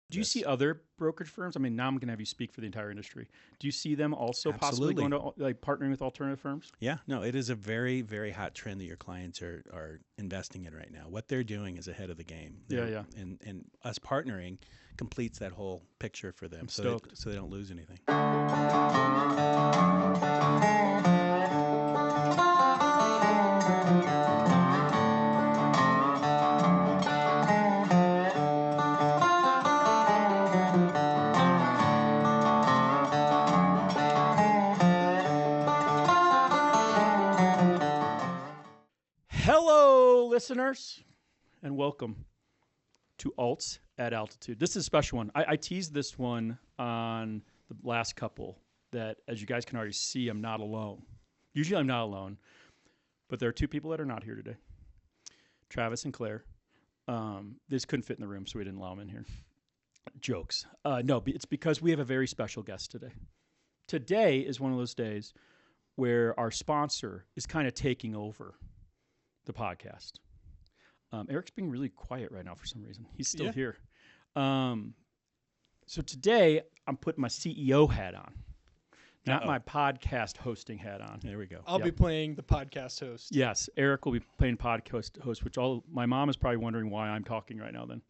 Do you see other brokerage firms? I mean, now I'm going to have you speak for the entire industry. Do you see them also possibly Absolutely. going to partnering with alternative firms? Yeah, no, it is a very, very hot trend that your clients are investing in right now. What they're doing is ahead of the game. Yeah. And us partnering completes that whole picture for them, I'm so stoked. they don't lose anything. Hello, listeners, and welcome to Alts at Altitude. This is a special one. I teased this one on the last couple that, as you guys can already see, I'm not alone. Usually I'm not alone, but there are two people that are not here today, Travis and Claire. This couldn't fit in the room, so we didn't allow them in here. Jokes. No, it's because we have a very special guest today. Today is one of those days where our sponsor is kind of taking over the podcast. Eric's being really quiet right now for some reason. He's still here. So today I'm putting my CEO hat on, not my podcast hosting hat on. There we go. I'll be playing the podcast host. Yes, Eric will be playing podcast host, which my mom is probably wondering why I'm talking right now then.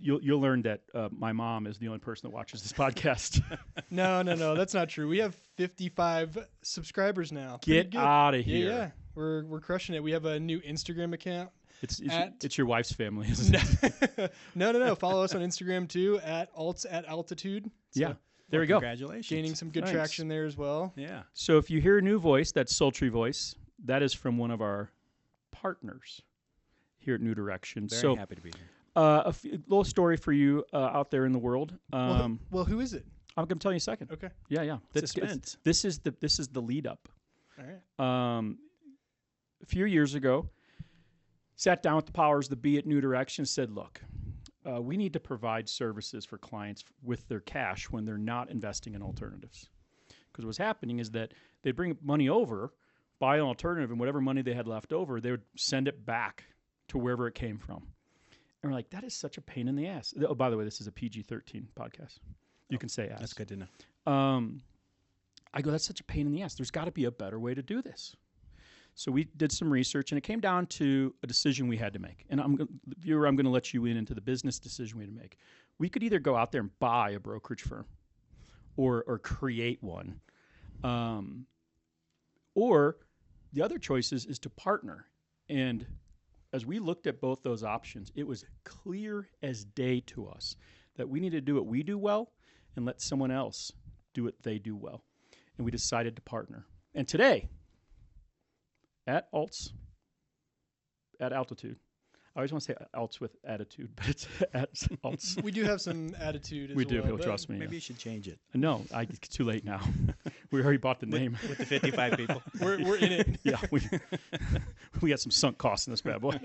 You'll learn that my mom is the only person that watches this podcast. No, that's not true. We have 55 subscribers now. Get out of here. Yeah. We're crushing it. We have a new Instagram account. It's your wife's family, isn't it? No. Follow us on Instagram too at Alts at Altitude. So yeah. There we go. Congratulations. Gaining some good traction there as well. Yeah. So if you hear a new voice, that sultry voice, that is from one of our partners here at New Direction. Very happy to be here. A little story for you out there in the world. Well, who is it? I'm going to tell you in a second. Okay. Yeah. Suspense. This is the lead up. All right. A few years ago, sat down with the powers that be at New Direction, said, look, we need to provide services for clients with their cash when they're not investing in alternatives. Because what's happening is that they'd bring money over, buy an alternative, and whatever money they had left over, they would send it back to wherever it came from. And we're like, that is such a pain in the ass. Oh, by the way, this is a PG-13 podcast. You can say ass. That's good to know. I go, that's such a pain in the ass. There's got to be a better way to do this. So we did some research, and it came down to a decision we had to make. And viewer, I'm going to let you in into the business decision we had to make. We could either go out there and buy a brokerage firm or create one. Or the other choice is to partner. And as we looked at both those options, it was clear as day to us that we need to do what we do well and let someone else do what they do well. And we decided to partner. And today, at Alts, at Altitude. I always want to say Alts with attitude, but it's at Alts. We do have some attitude as we well. do, trust me. Maybe you should change it. No, it's too late now. We already bought the name. With the 55 people. We're in it. Yeah, we got some sunk costs in this bad boy.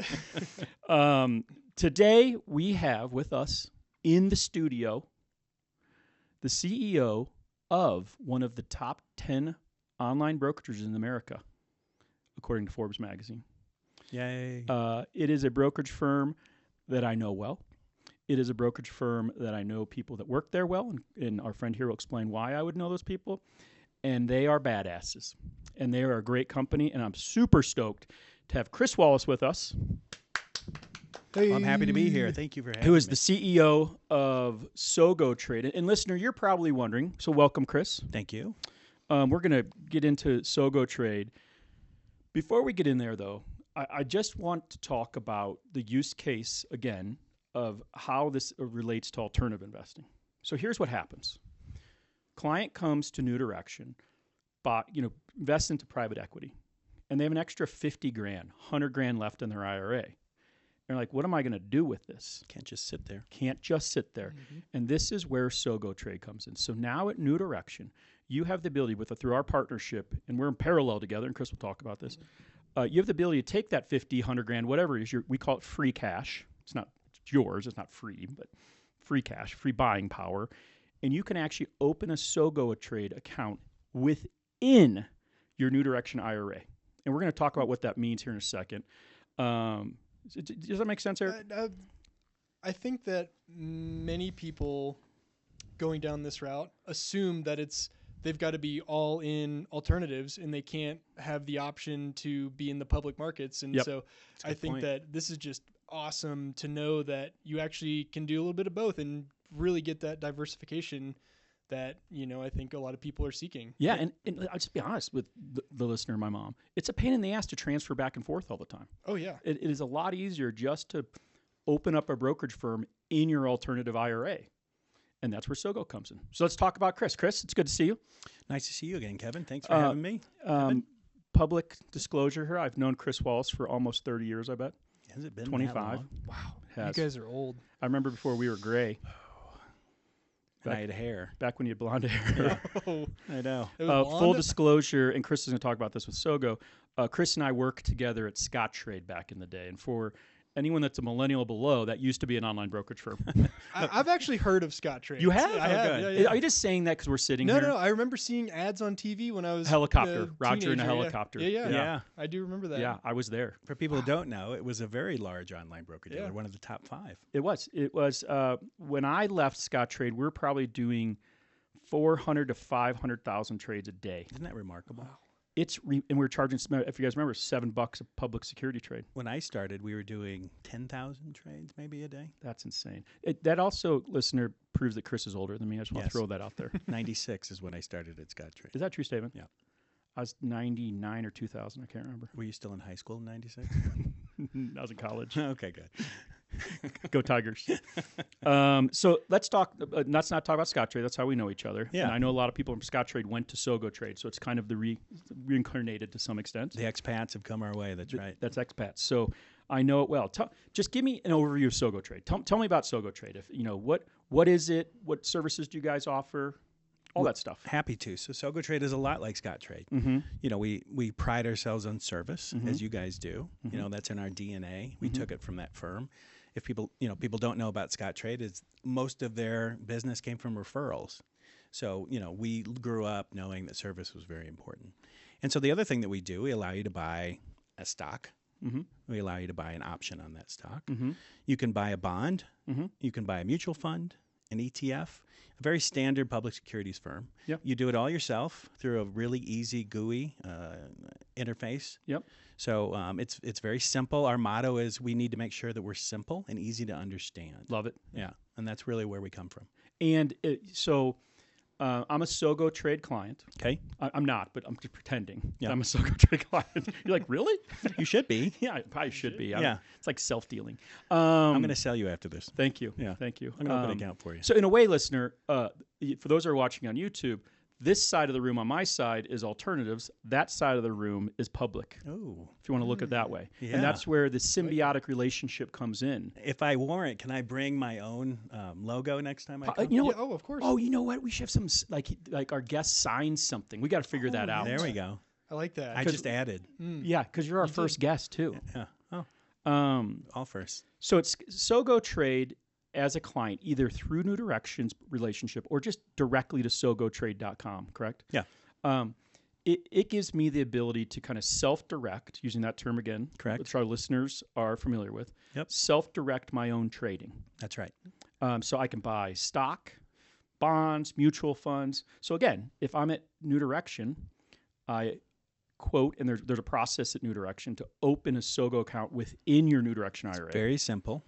Today, we have with us in the studio the CEO of one of the top 10 online brokerages in America, according to Forbes magazine. Yay. It is a brokerage firm that I know well. It is a brokerage firm that I know people that work there well, and our friend here will explain why I would know those people. And they are badasses. And they are a great company, and I'm super stoked to have Chris Wallace with us. Hey. Well, I'm happy to be here. Thank you for having me. Who is the CEO of SogoTrade. And listener, you're probably wondering, so welcome, Chris. Thank you. We're going to get into SogoTrade. Before we get in there, though, I just want to talk about the use case, again, of how this relates to alternative investing. So here's what happens. Client comes to New Direction, invests into private equity, and they have an extra 50 grand, 100 grand left in their IRA. They're like, what am I going to do with this? Can't just sit there. Can't just sit there. Mm-hmm. And this is where SogoTrade comes in. So now at New Direction, you have the ability through our partnership, and we're in parallel together, and Chris will talk about this. You have the ability to take that 50, 100 grand, whatever it is, we call it free cash. It's yours. It's not free, but free cash, free buying power. And you can actually open a SogoTrade account within your New Direction IRA. And we're going to talk about what that means here in a second. Does that make sense, Eric? I think that many people going down this route assume that they've got to be all in alternatives and they can't have the option to be in the public markets. And Yep. so That's a I good think point. that this is just awesome to know that you actually can do a little bit of both and really get that diversification that, I think a lot of people are seeking. Yeah, and I'll just be honest with the listener, my mom. It's a pain in the ass to transfer back and forth all the time. Oh, yeah. It is a lot easier just to open up a brokerage firm in your alternative IRA. And that's where Sogo comes in. So let's talk about Chris. Chris, it's good to see you. Nice to see you again, Kevin. Thanks for having me. Public disclosure here, I've known Chris Wallace for almost 30 years, I bet. Has it been that 25. long? Wow. You Has. guys are old. I remember before we were gray, And I had hair. back when you had blonde hair. Oh, I know. it was Full blonde? disclosure, and Chris is going to talk about this with Sogo. Chris and I worked together at SogoTrade back in the day. And for anyone that's a millennial below, that used to be an online brokerage firm. I've actually heard of SogoTrade. You have? I Oh, have. good. Yeah, yeah. Are you just saying that because we're sitting No, here? no, I remember seeing ads on TV when I was Helicopter. a Roger in a teenager, yeah. helicopter. Yeah. Yeah. I do remember that. Yeah, I was there. For people who don't know, it was a very large online broker dealer, Yeah. one of the top 5. It was. When I left SogoTrade, we were probably doing 400 to 500,000 trades a day. Isn't that remarkable? And we were charging, if you guys remember, $7 a public security trade. When I started, we were doing 10,000 trades maybe a day. That's insane. That also, listener, proves that Chris is older than me. I just want Yes. to throw that out there. 96 is when I started at SogoTrade. Is that true statement? Yeah. I was 99 or 2000. I can't remember. Were you still in high school in 96? I was in college. Okay, good. Go Tigers. So let's not talk about SogoTrade. That's how we know each other. Yeah. And I know a lot of people from SogoTrade went to SogoTrade, so it's kind of the reincarnated to some extent. The expats have come our way. That's right. That's expats. So I know it well. Just give me an overview of SogoTrade. Tell me about SogoTrade. If what is it? What services do you guys offer? All that stuff. Happy to. So SogoTrade is a lot like ScottTrade. Mm-hmm. We pride ourselves on service, Mhm. as you guys do. Mhm. That's in our DNA. We took it from that firm. If people don't know about ScottTrade, is most of their business came from referrals. So, we grew up knowing that service was very important. And so the other thing that we do, we allow you to buy a stock. Mm-hmm. We allow you to buy an option on that stock. Mm-hmm. You can buy a bond. Mm-hmm. You can buy a mutual fund, an ETF, a very standard public securities firm. Yep. You do it all yourself through a really easy GUI interface. Yep. So it's very simple. Our motto is we need to make sure that we're simple and easy to understand. Love it. Yeah, and that's really where we come from. And I'm a SogoTrade client. Okay, I'm not, but I'm just pretending Yeah. that I'm a SogoTrade client. You're like, really? you should be. Yeah, I probably should be. Yeah. It's like self-dealing. I'm going to sell you after this. Thank you. Yeah. Thank you. I'm going to open an account for you. So in a way, listener, for those who are watching on YouTube, this side of the room on my side is alternatives. That side of the room is public, Oh, if you want to look at it that way. Yeah. And that's where the symbiotic relationship comes in. if I warrant, can I bring my own logo next time I come? You know Yeah, what? oh, of course. Oh, you know what? We should have some, like our guest signs something. We got to figure that out. There we go. I like that. I just added. Yeah, because you're our first guest, too. Yeah. Oh, all first. So it's SogoTrade as a client, either through New Directions relationship or just directly to SogoTrade.com, correct? Yeah. It gives me the ability to kind of self-direct, using that term again, Correct. which our listeners are familiar with, Yep. self-direct my own trading. That's right. So I can buy stock, bonds, mutual funds. So again, if I'm at New Direction, I quote, and there's a process at New Direction to open a Sogo account within your New Direction IRA. Very simple.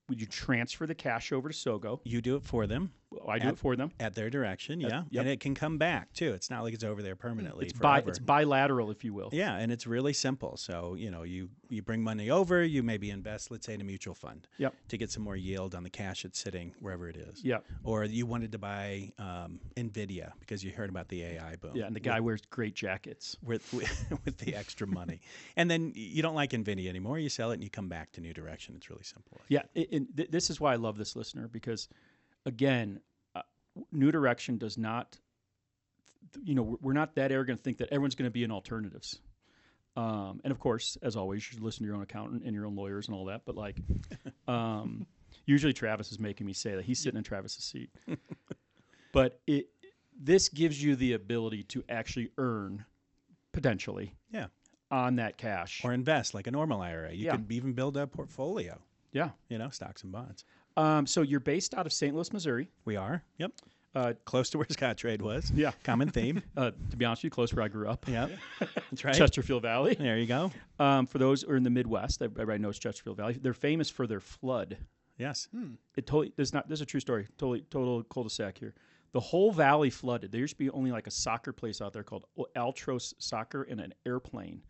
Would you transfer the cash over to Sogo? You do it for them I do it for them. at their direction, yeah. Yep. And it can come back too. It's not like it's over there permanently It's forever. it's bilateral, if you will. Yeah, and it's really simple. So, you bring money over, you maybe invest, let's say, in a mutual fund Yep. to get some more yield on the cash that's sitting wherever it is. Yep. Or you wanted to buy NVIDIA because you heard about the AI boom. Yeah, and the guy wears great jackets. With with the extra money. And then you don't like NVIDIA anymore, you sell it and you come back to New Direction. It's really simple. Yeah, this is why I love this listener, because, again, New Direction does not, we're not that arrogant to think that everyone's going to be in alternatives. And of course, as always, you should listen to your own accountant and your own lawyers and all that. But usually Travis is making me say that. He's sitting in Travis's seat. But this gives you the ability to actually earn, potentially, Yeah. on that cash. Or invest like a normal IRA. You Yeah. could even build a portfolio. Yeah. Stocks and bonds. So you're based out of St. Louis, Missouri. We are. Yep. Close to where SogoTrade was. Yeah. Common theme. To be honest with you, close where I grew up. Yep. That's right. Chesterfield Valley. There you go. For those who are in the Midwest, everybody knows Chesterfield Valley. They're famous for their flood. Yes. It totally this is a true story. Total cul-de-sac here. The whole valley flooded. There used to be only like a soccer place out there called Altros Soccer and an airplane.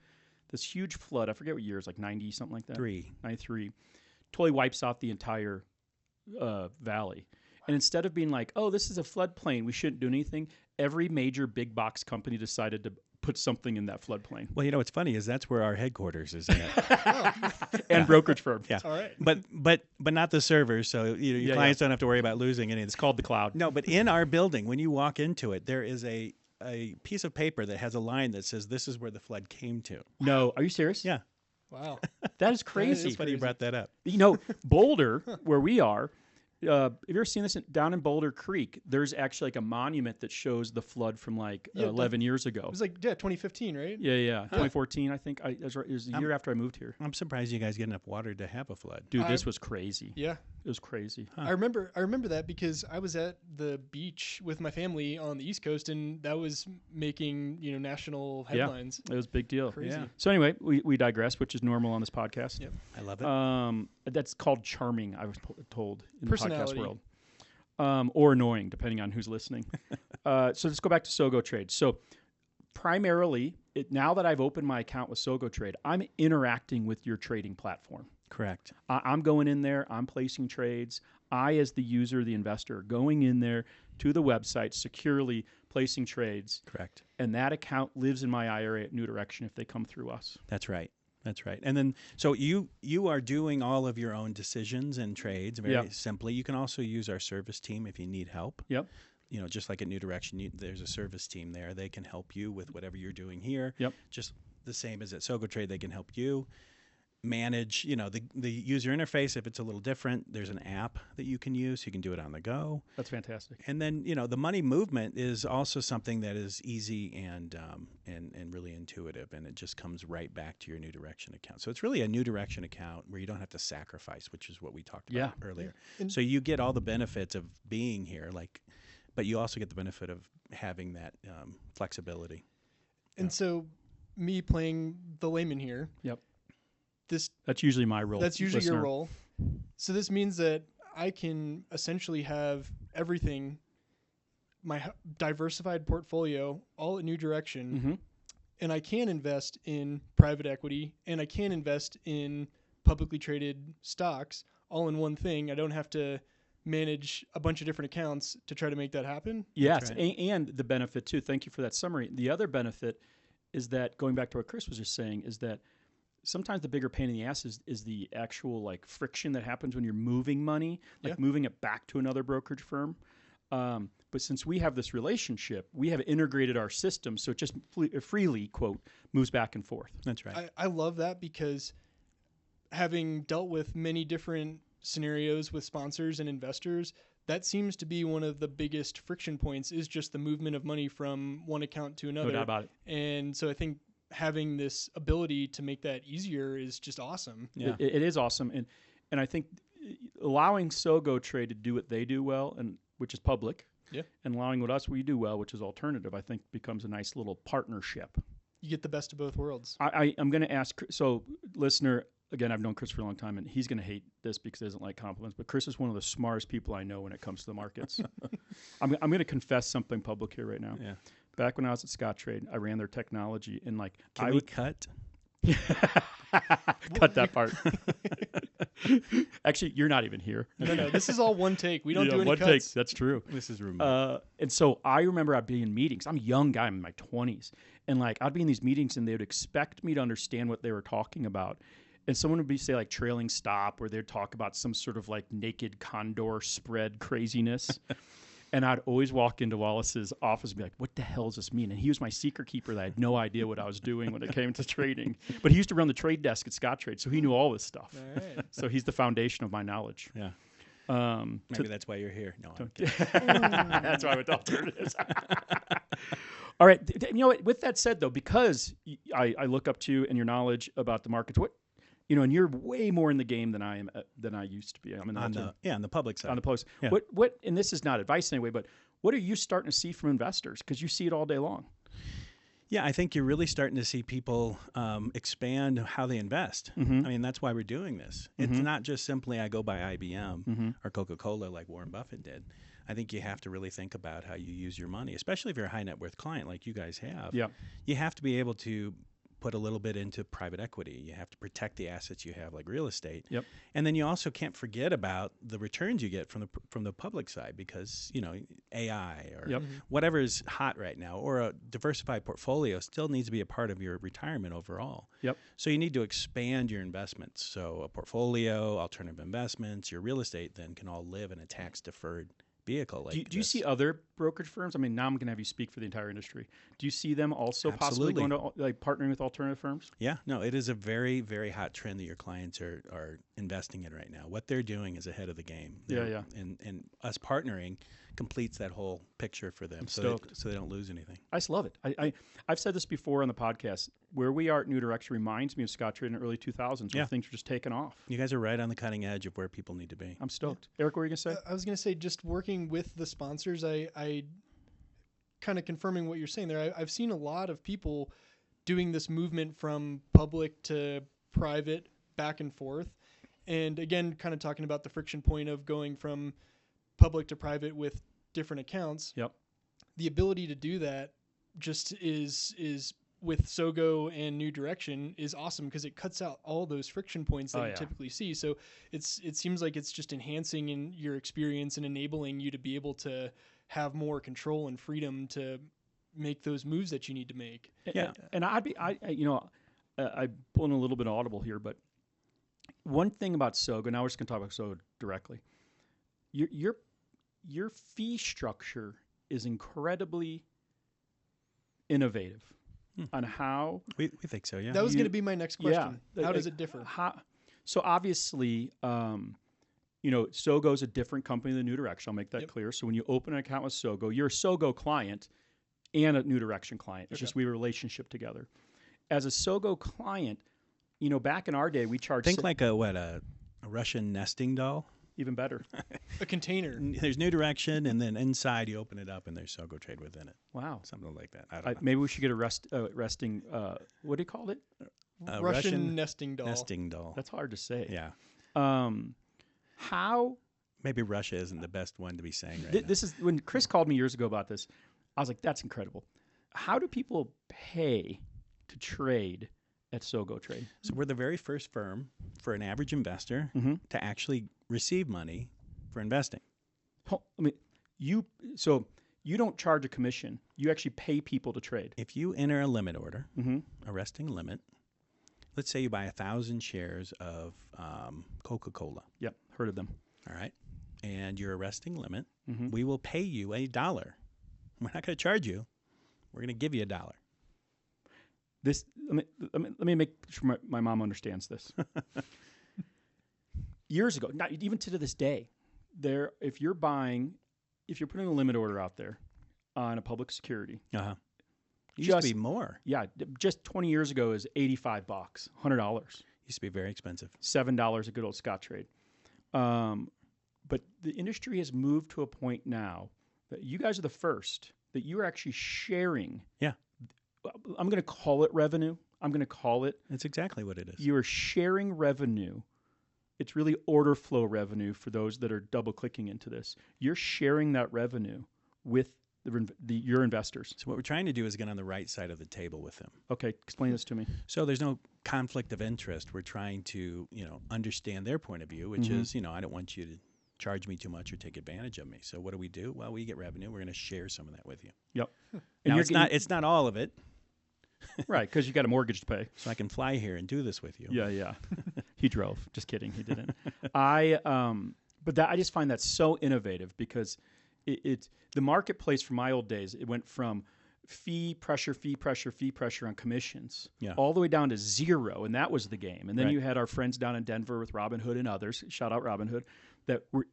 This huge flood, I forget what year, it was like 90, something like that. 93. Totally wipes out the entire valley. And instead of being like, oh, this is a floodplain, we shouldn't do anything, every major big box company decided to put something in that floodplain. Well, what's funny is that's where our headquarters is at. And brokerage firm. Yeah. All right. But not the servers, so your clients don't have to worry about losing anything. It's called the cloud. No, but in our building, when you walk into it, there is a piece of paper that has a line that says, this is where the flood came to. No, are you serious? Yeah. Wow. That is crazy. It's funny you brought that up. Boulder, where we are, have you ever seen this down in Boulder Creek? There's actually like a monument that shows the flood from 11 years ago. It was 2015, right? Yeah. 2014, I think. It was the year after I moved here. I'm surprised you guys get enough water to have a flood. Dude, this was crazy. Yeah. It was crazy. I remember that because I was at the beach with my family on the East Coast, and that was making national headlines. Yeah, it was a big deal. Crazy. Yeah. So anyway, we digress, which is normal on this podcast. Yep. I love it. That's called charming, I was told in the podcast Personality. world. Or annoying, depending on who's listening. So let's go back to SogoTrade. So primarily, now that I've opened my account with SogoTrade, I'm interacting with your trading platform. Correct. I'm going in there. I'm placing trades. I, as the user, the investor, going in there to the website, securely placing trades. Correct. And that account lives in my IRA at New Direction if they come through us. That's right. That's right. And then, so you are doing all of your own decisions and trades very simply. You can also use our service team if you need help. Yep. Just like at New Direction, there's a service team there. They can help you with whatever you're doing here. Yep. Just the same as at SogoTrade, they can help you manage, the user interface. If it's a little different, there's an app that you can use. You can do it on the go. That's fantastic. And then, the money movement is also something that is easy and really intuitive, and it just comes right back to your New Direction account. So it's really a New Direction account where you don't have to sacrifice, which is what we talked about earlier. Yeah. So you get all the benefits of being here, but you also get the benefit of having that flexibility. And so me playing the layman here. Yep. That's usually my role. That's usually listener. your role. So this means that I can essentially have everything, my diversified portfolio, all at New Direction, Mm-hmm. and I can invest in private equity, and I can invest in publicly traded stocks all in one thing. I don't have to manage a bunch of different accounts to try to make that happen. Yes, right. and the benefit too. Thank you for that summary. The other benefit is that, going back to what Chris was just saying, is that sometimes the bigger pain in the ass is the actual friction that happens when you're moving money, moving it back to another brokerage firm. But since we have this relationship, we have integrated our system, so it just freely, quote, moves back and forth. That's right. I love that because having dealt with many different scenarios with sponsors and investors, that seems to be one of the biggest friction points is just the movement of money from one account to another. No doubt about it. And so I think having this ability to make that easier is just awesome. Yeah. It is awesome. And I think allowing SogoTrade to do what they do well, and which is public, and allowing what we do well, which is alternative, I think becomes a nice little partnership. You get the best of both worlds. I'm going to ask, so listener, again, I've known Chris for a long time, and he's going to hate this because he doesn't like compliments, but Chris is one of the smartest people I know when it comes to the markets. I'm going to confess something public here right now. Yeah. Back when I was at SogoTrade, I ran their technology, and Can we cut? Cut that part. Actually, you're not even here. No, this is all one take. We don't do any one cuts. take. That's true. This is remote. And so I remember I'd be in meetings. I'm a young guy. I'm in my 20s. And I'd be in these meetings and they would expect me to understand what they were talking about. And someone would say trailing stop, or they'd talk about some sort of naked condor spread craziness. And I'd always walk into Wallace's office and be like, what the hell does this mean? And he was my secret keeper that I had no idea what I was doing when it came to trading. But he used to run the trade desk at SogoTrade, so he knew all this stuff. All right. So he's the foundation of my knowledge. Yeah. Maybe that's why you're here. No, that's why I went to alternatives. All right. What? With that said, though, because I look up to you and your knowledge about the markets, and you're way more in the game than I am than I used to be. I'm in on the public side. on the post. Yeah. What? And this is not advice anyway, but what are you starting to see from investors? Because you see it all day long. Yeah, I think you're really starting to see people expand how they invest. Mm-hmm. I mean, that's why we're doing this. Mm-hmm. It's not just simply I go buy IBM Mm-hmm. or Coca-Cola like Warren Buffett did. I think you have to really think about how you use your money, especially if you're a high net worth client like you guys have. Yeah. You have to be able to put a little bit into private equity. You have to protect the assets you have, like real estate. Yep. And then you also can't forget about the returns you get from the public side, because AI or Yep. whatever is hot right now, or a diversified portfolio still needs to be a part of your retirement overall. Yep. So you need to expand your investments. So a portfolio, alternative investments, your real estate then can all live in a tax deferred vehicle. Like Do you see other brokerage firms? I mean, now I'm going to have you speak for the entire industry. Do you see them also possibly Absolutely. going to partnering with alternative firms? Yeah, no, it is a very, very hot trend that your clients are investing in right now. What they're doing is ahead of the game. Yeah. And us partnering completes that whole picture for them, so they don't lose anything. I just love it. I've said this before on the podcast. Where we are at New Direction reminds me of SogoTrade in the early 2000s, where things were just taking off. You guys are right on the cutting edge of where people need to be. I'm stoked. Eric, what were you going to say? I was going to say, just working with the sponsors, I kind of confirming what you're saying there. I've seen a lot of people doing this movement from public to private, back and forth. And again, kind of talking about the friction point of going from public to private with different accounts. Yep. The ability to do that just is with Sogo and New Direction is awesome, because it cuts out all those friction points that you typically see. So it seems like it's just enhancing in your experience and enabling you to be able to have more control and freedom to make those moves that you need to make. Yeah. And I'm pulling a little bit audible here, but one thing about Sogo, now we're just going to talk about Sogo directly. Your fee structure is incredibly innovative on how we think so. Yeah, that was going to be my next question. Yeah, how does it differ? So obviously, Sogo is a different company than New Direction. I'll make that clear. So when you open an account with Sogo, you're a Sogo client and a New Direction client. It's just we have a relationship together. As a Sogo client, back in our day, we charged like a Russian nesting doll. Even better. A container. There's New Direction, and then inside you open it up, and there's SogoTrade within it. Wow. Something like that. I don't know. Maybe we should get a resting, what do you call it? Russian nesting doll. Nesting doll. That's hard to say. Yeah. How? Maybe Russia isn't the best one to be saying right now. This is when Chris called me years ago about this. I was like, that's incredible. How do people pay to trade at SogoTrade? So we're the very first firm for an average investor to actually receive money for investing. You don't charge a commission. You actually pay people to trade. If you enter a limit order, a resting limit, let's say you buy 1,000 shares of Coca-Cola. Yep, heard of them. All right. And your resting limit, we will pay you $1. We're not going to charge you. We're going to give you $1. Let me make sure my mom understands this. Years ago, not even to this day, if you're putting a limit order out there on a public security, used to be more. Yeah, just 20 years ago is $85, $100. Used to be very expensive. $7 a good old SogoTrade. But the industry has moved to a point now that you guys are the first that you're actually sharing. Yeah. I'm going to call it revenue. I'm going to call it. That's exactly what it is. You are sharing revenue. It's really order flow revenue for those that are double clicking into this. You're sharing that revenue with your investors. So what we're trying to do is get on the right side of the table with them. Okay, explain this to me. So there's no conflict of interest. We're trying to, understand their point of view, which is, I don't want you to charge me too much or take advantage of me. So what do? Well, we get revenue. We're going to share some of that with you. Yep. And it's not all of it. Right, because you got a mortgage to pay. So I can fly here and do this with you. Yeah. He drove. Just kidding. He didn't. I just find that so innovative, because it's the marketplace from my old days. It went from fee pressure on commissions, all the way down to zero, and that was the game. And then you had our friends down in Denver with Robinhood and others. Shout out Robinhood, that were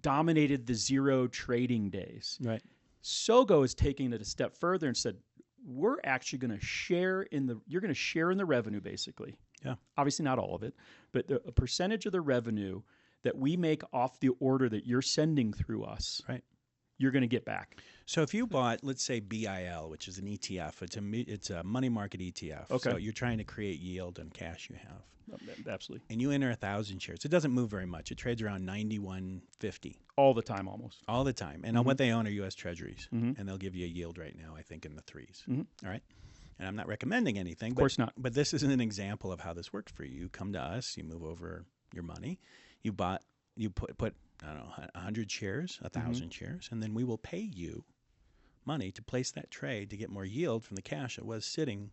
dominated the zero trading days. Right. Sogo is taking it a step further and said, we're actually going to share in the revenue, basically. Yeah. Obviously not all of it, but a percentage of the revenue that we make off the order that you're sending through us, Right. you're going to get back. So if you bought, let's say BIL, which is an ETF, it's a money market ETF. Okay. So you're trying to create yield on cash you have. Absolutely. And you enter 1,000 shares. It doesn't move very much. It trades around 91.50 All the time almost. all the time. And what they own are U.S. Treasuries. Mhm. And they'll give you a yield right now, I think, in the 3s. Mhm. All right? And I'm not recommending anything. Of course not. But this is an example of how this works for you. You come to us. You move over your money. You put I don't know, 100 shares, 1,000 shares, and then we will pay you money to place that trade to get more yield from the cash that was sitting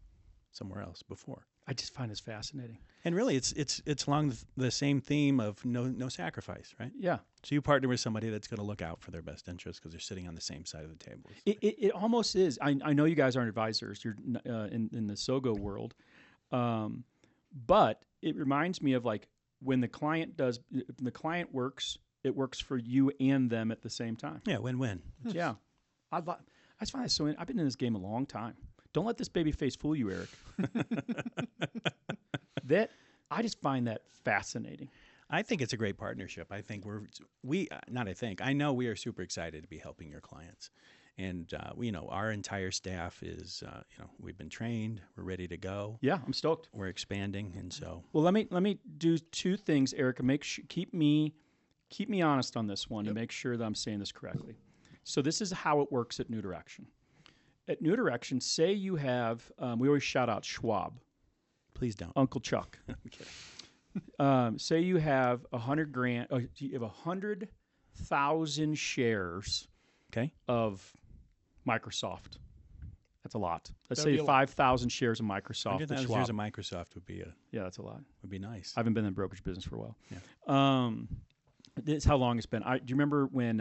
somewhere else before. I just find this fascinating. And really, it's along the same theme of no sacrifice, right? Yeah. So you partner with somebody that's going to look out for their best interest because they're sitting on the same side of the table. It almost is. I know you guys aren't advisors. You're in the Sogo world, but it reminds me of like when the client works. It works for you and them at the same time. Yeah, win-win. Yeah. I just find that so. I've been in this game a long time. Don't let this baby face fool you, Eric. I just find that fascinating. I think it's a great partnership. I think I know we are super excited to be helping your clients. And, our entire staff is, we've been trained. We're ready to go. Yeah, I'm stoked. We're expanding. And so. Well, let me do two things, Eric, and keep me honest on this one to make sure that I'm saying this correctly. So this is how it works at New Direction. At New Direction, say you have, we always shout out Schwab. Please don't. Uncle Chuck. I'm kidding. Say you have $100,000. You have 100,000 shares. Okay. Of Microsoft. That's a lot. Let's That'd say be 5,000 shares of Microsoft. 100,000 shares of Microsoft would be that's a lot. Would be nice. I haven't been in the brokerage business for a while. Yeah. This is how long it's been. Do you remember when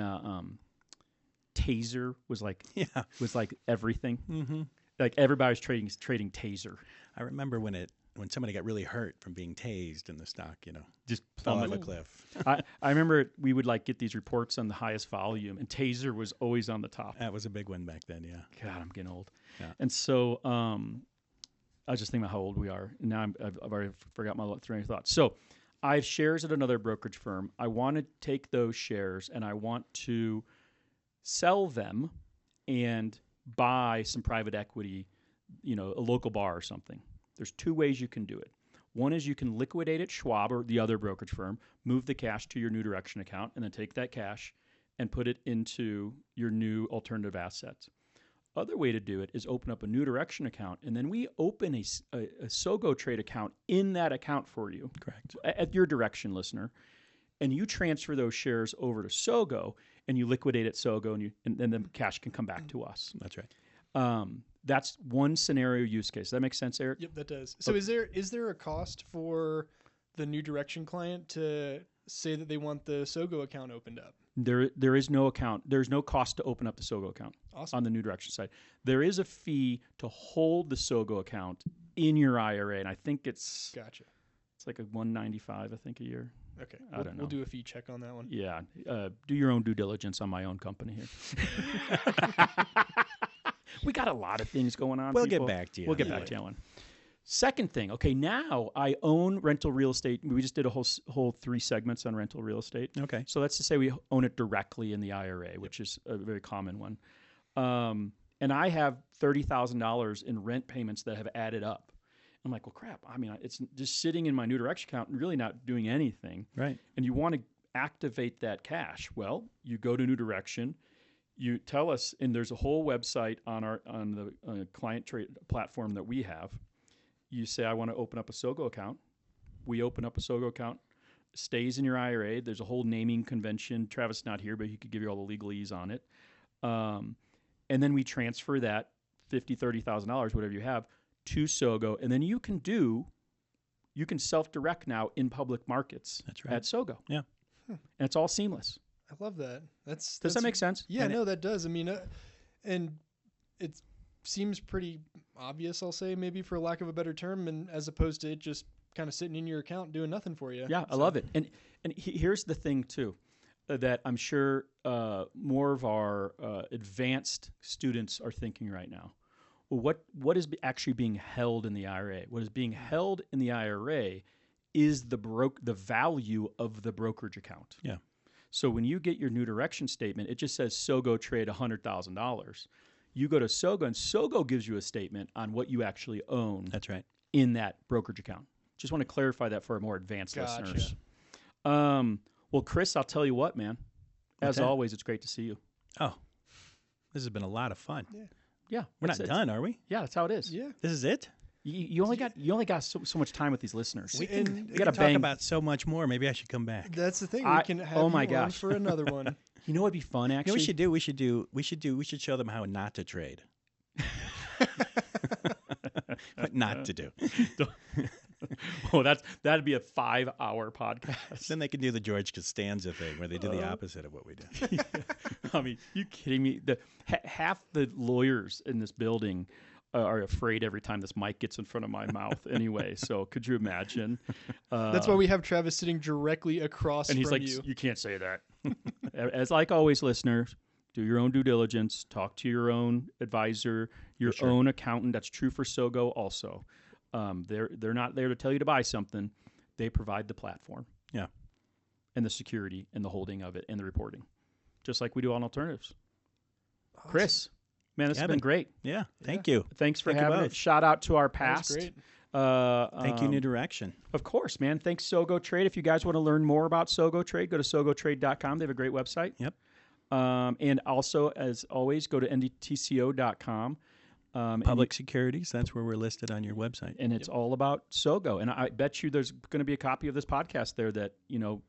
Taser was like everything? Mm-hmm. Like everybody was trading Taser. I remember when somebody got really hurt from being tased in the stock, Just fell off a plummeted. cliff. I remember we would get these reports on the highest volume, and Taser was always on the top. That was a big one back then, yeah. God, I'm getting old. Yeah. And so I was just thinking about how old we are. And now I've already forgot my train of thought. So I have shares at another brokerage firm. I want to take those shares and I want to sell them and buy some private equity, a local bar or something. There's two ways you can do it. One is you can liquidate at Schwab or the other brokerage firm, move the cash to your New Direction account, and then take that cash and put it into your new alternative assets. Other way to do it is open up a New Direction account, and then we open a SogoTrade account in that account for you. Correct. At your direction, listener. And you transfer those shares over to Sogo, and you liquidate at Sogo, and then the cash can come back to us. That's right. That's one scenario use case. Does that make sense, Eric? Yep, that does. So is there a cost for the New Direction client to say that they want the Sogo account opened up? There is no account. There's no cost to open up the Sogo account. Awesome. On the New Direction side. There is a fee to hold the Sogo account in your IRA, and I think it's Gotcha. It's like a $195, I think, a year. Okay. I don't know. We'll do a fee check on that one. Yeah. Do your own due diligence on my own company here. We got a lot of things going on. We'll people. get back to you. We'll get back to you on one. Second thing, okay, now I own rental real estate. We just did a whole 3 segments on rental real estate. Okay. So let's just say we own it directly in the IRA, which is a very common one. And I have $30,000 in rent payments that have added up. I'm like, well, crap. I mean, it's just sitting in my New Direction account and really not doing anything. Right. And you want to activate that cash. Well, you go to New Direction. You tell us, and there's a whole website on the client trade platform that we have. You say, I want to open up a Sogo account. We open up a Sogo account. Stays in your IRA. There's a whole naming convention. Travis is not here, but he could give you all the legalese on it. And then we transfer that $50,000, $30,000, whatever you have, to Sogo. And then you can self-direct now in public markets. That's right. At Sogo. Yeah. And it's all seamless. I love that. Does that make sense? Yeah, no, that does. I mean, and it seems pretty obvious, I'll say, maybe for lack of a better term, and as opposed to it just kind of sitting in your account doing nothing for you. Yeah, I love it. And here's the thing too, that I'm sure more of our advanced students are thinking right now. what is actually being held in the IRA? What is being held in the IRA is the value of the brokerage account. Yeah. So when you get your new direction statement, it just says SogoTrade $100,000. You go to Sogo, and Sogo gives you a statement on what you actually own. That's right. In that brokerage account. Just want to clarify that for our more advanced Gotcha. listeners. Well, Chris, I'll tell you what, man. As always, it's great to see you. Oh, this has been a lot of fun. Yeah, We're not done, are we? Yeah, that's how it is. Yeah. This is it? You only got so much time with these listeners. We can gotta talk bang. about so much more. Maybe I should come back. That's the thing. I- We can have oh my you on gosh. for another one. You know what'd be fun, You know actually? we should show them how not to trade. What not to do. Oh, that'd be a 5-hour podcast. Then they can do the George Costanza thing where they do the opposite of what we do. I mean, you kidding me? Half the lawyers in this building are afraid every time this mic gets in front of my mouth anyway. So could you imagine? That's why we have Travis sitting directly across and he's from like, you. you can't say that. As like always, listeners, do your own due diligence. Talk to your own advisor, your own accountant. That's true for Sogo also. They're not there to tell you to buy something. They provide the platform. Yeah. And the security and the holding of it and the reporting, just like we do on alternatives. Awesome. Chris, man, this has been great. Yeah. Thank you. Thanks for Thank you having both. it. Shout out to our That was past. great. Thank you, New Direction. Of course, man. Thanks, SogoTrade. If you guys want to learn more about SogoTrade, go to sogotrade.com. They have a great website. Yep. And also, as always, go to ndtco.com. Public securities, that's where we're listed on your website. And it's all about Sogo. And I bet you there's going to be a copy of this podcast there that, 2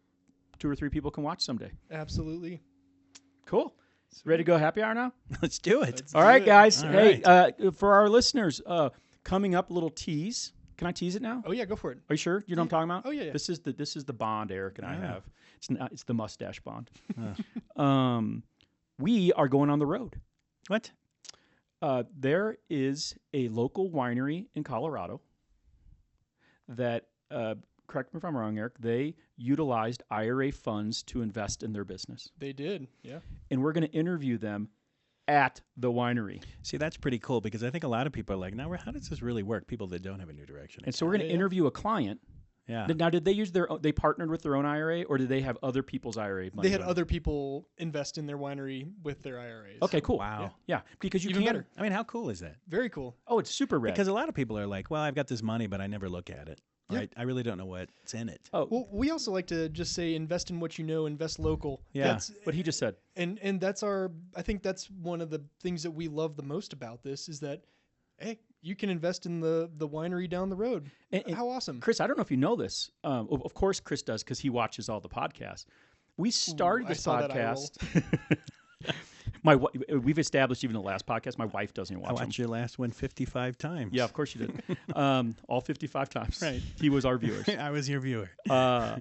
or 3 people can watch someday. Absolutely. Cool. Ready to go happy hour now? Let's do it. All right, guys. All Hey, for our listeners, coming up, a little tease. Can I tease it now? Oh yeah, go for it. Are you sure? You know what I'm talking about? Oh, yeah. This is the bond Eric and I have. It's the mustache bond. Oh. We are going on the road. What? There is a local winery in Colorado that, correct me if I'm wrong, Eric, they utilized IRA funds to invest in their business. They did. Yeah. And we're going to interview them at the winery. See, that's pretty cool because I think a lot of people are like, now, how does this really work? People that don't have a New Direction. And so we're going to interview a client. Yeah. Now, did they use they partnered with their own IRA, or did they have other people's IRA money? They had going? other people invest in their winery with their IRAs. Okay, cool. Wow. Yeah, because you Even can't. better. I mean, how cool is that? Very cool. Oh, it's super rad. Because a lot of people are like, well, I've got this money, but I never look at it. Yeah. Right? I really don't know what's in it. Oh, Well, we also like to just say invest in what you know, invest local. Yeah. That's, what he just said. and that's I think that's one of the things that we love the most about this is that, hey, you can invest in the winery down the road. And How awesome. Chris, I don't know if you know this. Of course, Chris does because he watches all the podcasts. We started I this saw that eye podcast. We've established even the last podcast. My wife doesn't even I watch them. watched your last one 55 times. Yeah, of course you did. All 55 times. Right. He was our viewers. I was your viewer. The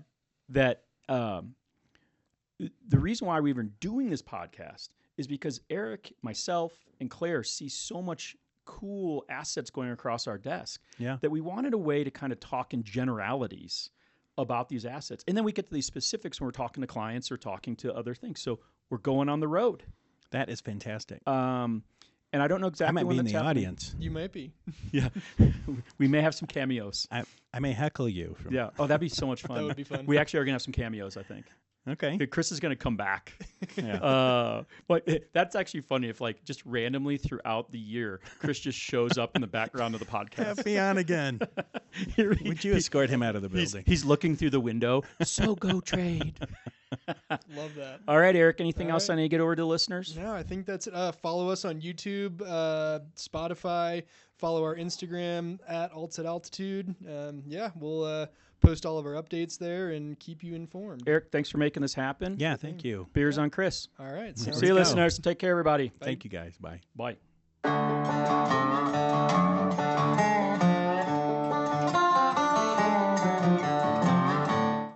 reason why we've been doing this podcast is because Eric, myself, and Claire see so much cool assets going across our desk Yeah. that we wanted a way to kind of talk in generalities about these assets. And then we get to these specifics when we're talking to clients or talking to other things. So we're going on the road. That is fantastic. And I don't know exactly I might when be in that's the happening. audience. You might be. Yeah. We may have some cameos. I may heckle you. Yeah. Oh, that'd be so much fun. That would be fun. We actually are going to have some cameos, I think. Okay. Chris is going to come back. Yeah. But that's actually funny if, like, just randomly throughout the year, Chris just shows up in the background of the podcast. Have me on again. Would you escort him out of the building? He's looking through the window. SogoTrade. Love that. All right, Eric. Anything All else I right. need to get over to listeners? No, I think that's it. Follow us on YouTube, Spotify. Follow our Instagram at alts@altitude. We'll post all of our updates there and keep you informed. Eric, thanks for making this happen. Yeah, thank you. Beers on Chris. All right. See sounds See you, good. listeners. Take care, everybody. Thank you, guys. Bye. Bye.